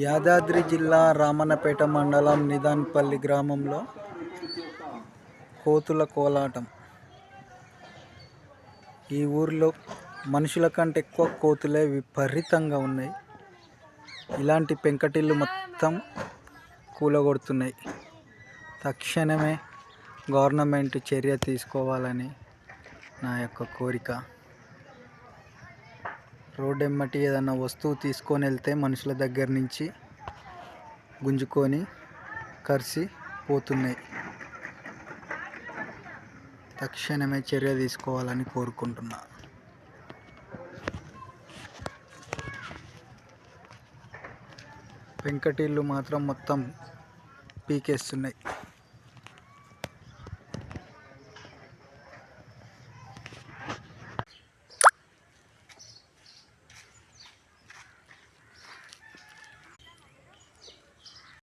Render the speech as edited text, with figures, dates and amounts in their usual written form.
యాదాద్రి జిల్లా రామన్నపేట మండలం నిదాన్పల్లి గ్రామంలో కోతుల కోలాటం. ఈ ఊరిలో మనుషుల కంటే ఎక్కువ కోతులే విపరీతంగా ఉన్నాయి. ఇలాంటి పెంకటిల్లు మొత్తం కూలగొడుతున్నాయి. తక్షణమే గవర్నమెంట్ చర్య తీసుకోవాలని నా యొక్క కోరిక. రోడ్డు ఎమ్మటి ఏదైనా వస్తువు తీసుకొని వెళ్తే మనుషుల దగ్గర నుంచి గుంజుకొని కరిసి పోతున్నాయి. తక్షణమే చర్య తీసుకోవాలని కోరుకుంటున్నా. పెంకటిల్లు మాత్రం మొత్తం పీకేస్తున్నాయి.